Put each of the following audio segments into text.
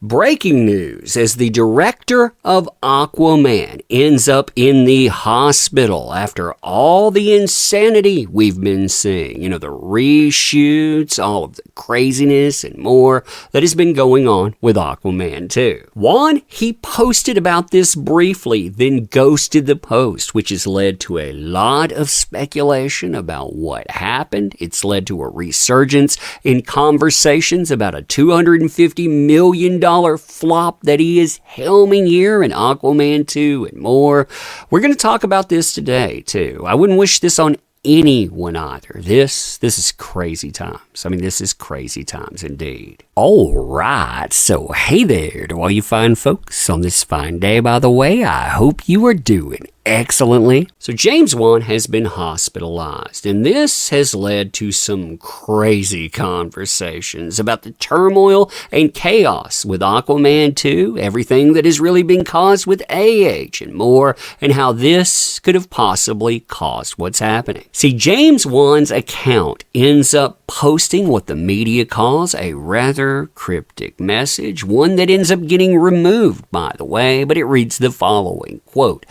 Breaking news as the director of Aquaman ends up in the hospital after all the insanity we've been seeing. You know, the reshoots, all of the craziness and more that has been going on with Aquaman 2. Wan, he posted about this briefly, then ghosted the post, which has led to a lot of speculation about what happened. It's led to a resurgence in conversations about a $250 million flop that he is helming here in Aquaman 2 and more. We're going to talk about this today, too. I wouldn't wish this on anyone either. This is crazy times. I mean, this is crazy times indeed. All right, so hey there to all you fine folks on this fine day, by the way. I hope you are doing excellently. So James Wan has been hospitalized, and this has led to some crazy conversations about the turmoil and chaos with Aquaman 2, everything that has really been caused with AH and more, and how this could have possibly caused what's happening. See, James Wan's account ends up posting what the media calls a rather cryptic message, one that ends up getting removed, by the way, but it reads the following, quote,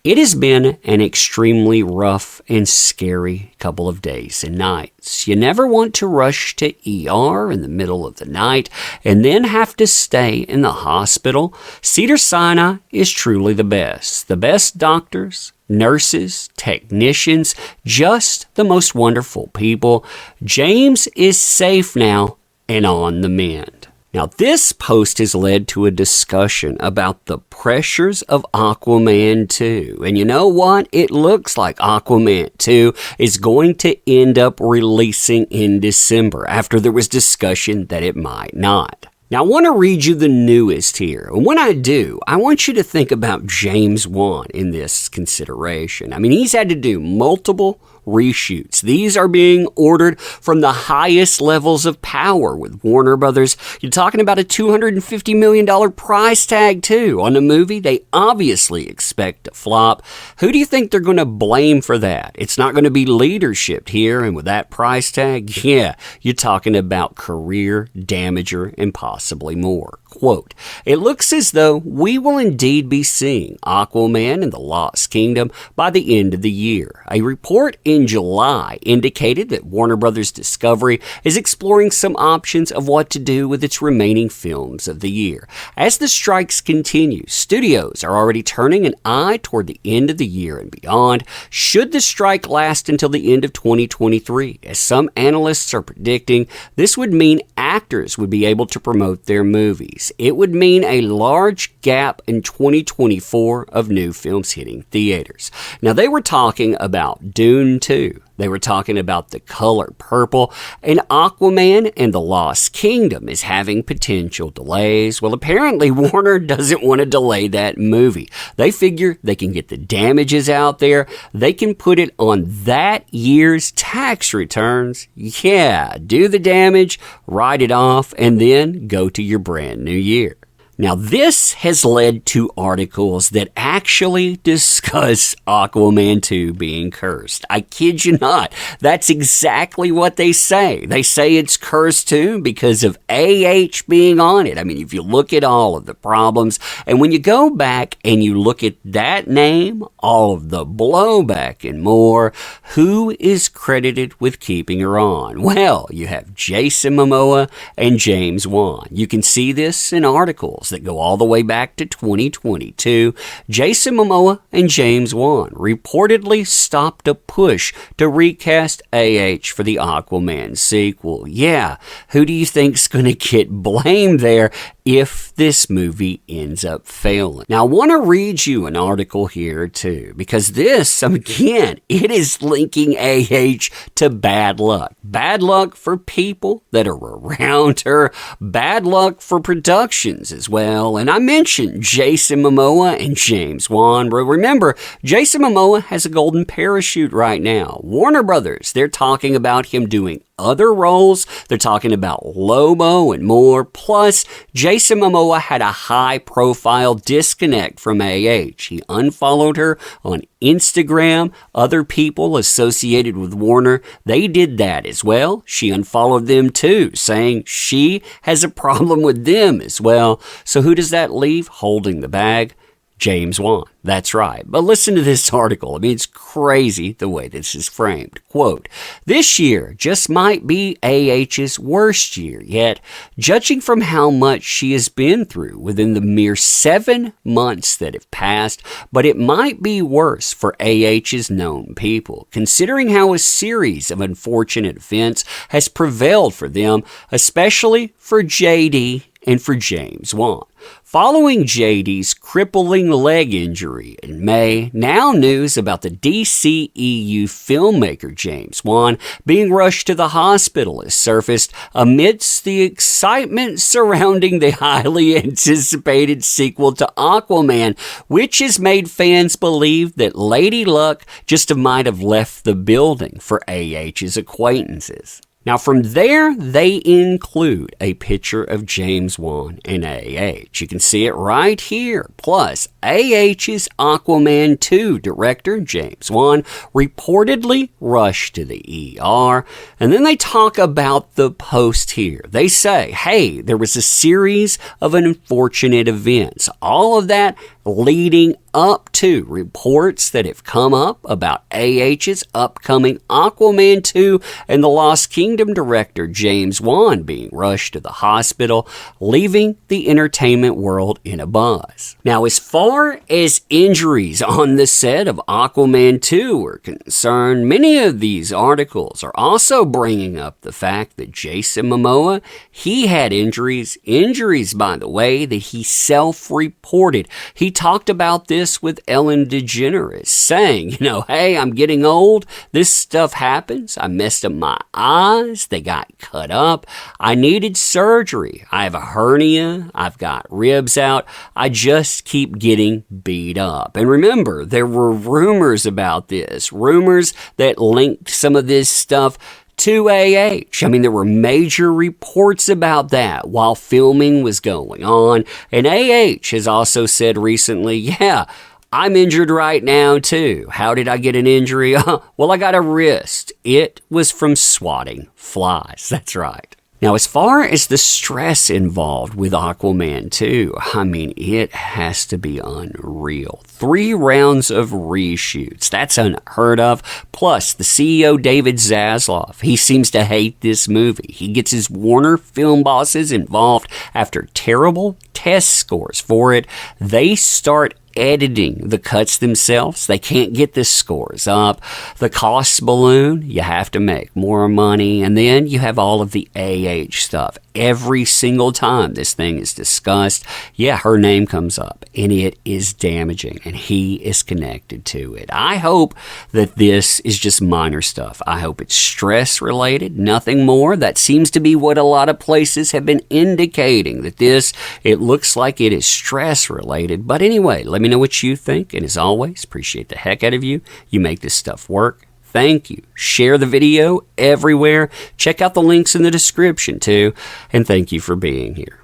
"It has been an extremely rough and scary couple of days and nights. You never want to rush to ER in the middle of the night and then have to stay in the hospital. Cedars-Sinai is truly the best doctors, nurses, technicians, just the most wonderful people. James is safe now and on the mend." Now, this post has led to a discussion about the pressures of Aquaman 2. And you know what? It looks like Aquaman 2 is going to end up releasing in December after there was discussion that it might not. Now, I want to read you the newest here. And when I do, I want you to think about James Wan in this consideration. I mean, he's had to do multiple reshoots. These are being ordered from the highest levels of power with Warner Brothers. You're talking about a $250 million price tag, too, on the movie they obviously expect to flop. Who do you think they're going to blame for that? It's not going to be leadership here, and with that price tag, yeah, you're talking about career damager and possibly more. Quote, "It looks as though we will indeed be seeing Aquaman and the Lost Kingdom by the end of the year. A report in July indicated that Warner Brothers Discovery is exploring some options of what to do with its remaining films of the year. As the strikes continue, studios are already turning an eye toward the end of the year and beyond. Should the strike last until the end of 2023, as some analysts are predicting, this would mean actors would be able to promote their movies. It would mean a large gap in 2024 of new films hitting theaters." Now, they were talking about Dune 2. They were talking about The Color Purple, and Aquaman and the Lost Kingdom is having potential delays. Well, apparently Warner doesn't want to delay that movie. They figure they can get the damages out there. They can put it on that year's tax returns. Yeah, do the damage, write it off, and then go to your brand new year. Now, this has led to articles that actually discuss Aquaman 2 being cursed. I kid you not. That's exactly what they say. They say it's cursed too because of AH being on it. I mean, if you look at all of the problems, and when you go back and you look at that name, all of the blowback and more, who is credited with keeping her on? Well, you have Jason Momoa and James Wan. You can see this in articles that go all the way back to 2022, Jason Momoa and James Wan reportedly stopped a push to recast AH for the Aquaman sequel. Yeah, who do you think's going to get blamed there if this movie ends up failing? Now, I want to read you an article here, too, because this, again, it is linking AH to bad luck. Bad luck for people that are around her, bad luck for productions as well. And I mentioned Jason Momoa and James Wan. Remember, Jason Momoa has a golden parachute right now. Warner Brothers, they're talking about him doing other roles. They're talking about Lobo and more. Plus, Jason Momoa had a high-profile disconnect from AH. He unfollowed her on Instagram. Other people associated with Warner, they did that as well. She unfollowed them too, saying she has a problem with them as well. So who does that leave holding the bag? James Wan. That's right. But listen to this article. I mean, it's crazy the way this is framed. Quote, "This year just might be AH's worst year yet, judging from how much she has been through within the mere 7 months that have passed, but it might be worse for AH's known people, considering how a series of unfortunate events has prevailed for them, especially for JD and for James Wan. Following JD's crippling leg injury in May, now news about the DCEU filmmaker James Wan being rushed to the hospital has surfaced amidst the excitement surrounding the highly anticipated sequel to Aquaman, which has made fans believe that Lady Luck just might have left the building for AH's acquaintances. Now, from there, they include a picture of James Wan and AH. You can see it right here. Plus, AH's Aquaman 2 director, James Wan, reportedly rushed to the ER. And then they talk about the post here. They say, hey, there was a series of unfortunate events. All of that leading up to reports that have come up about AH's upcoming Aquaman 2 and the Lost Kingdom director James Wan being rushed to the hospital, leaving the entertainment world in a buzz. Now, as far as injuries on the set of Aquaman 2 are concerned, many of these articles are also bringing up the fact that Jason Momoa, he had injuries, by the way, that he self-reported. He talked about this with Ellen DeGeneres, saying, hey, I'm getting old. This stuff happens. I messed up my eyes. They got cut up. I needed surgery. I have a hernia. I've got ribs out. I just keep getting beat up. And remember, there were rumors about this, rumors that linked some of this stuff to AH. I mean, there were major reports about that while filming was going on. And AH has also said recently, yeah, I'm injured right now too. How did I get an injury? Well, I got a wrist. It was from swatting flies. That's right. Now, as far as the stress involved with Aquaman 2, I mean, it has to be unreal. 3 rounds of reshoots. That's unheard of. Plus, the CEO, David Zaslav, he seems to hate this movie. He gets his Warner film bosses involved after terrible test scores for it. They start editing the cuts themselves. They can't get the scores up. The costs balloon. You have to make more money. And then you have all of the AH stuff. Every single time this thing is discussed, yeah, her name comes up. And it is damaging. And he is connected to it. I hope that this is just minor stuff. I hope it's stress related. Nothing more. That seems to be what a lot of places have been indicating. That it looks like it is stress related. But anyway, let me know what you think, and as always, appreciate the heck out of you. You make this stuff work. Thank you. Share the video everywhere. Check out the links in the description too, and thank you for being here.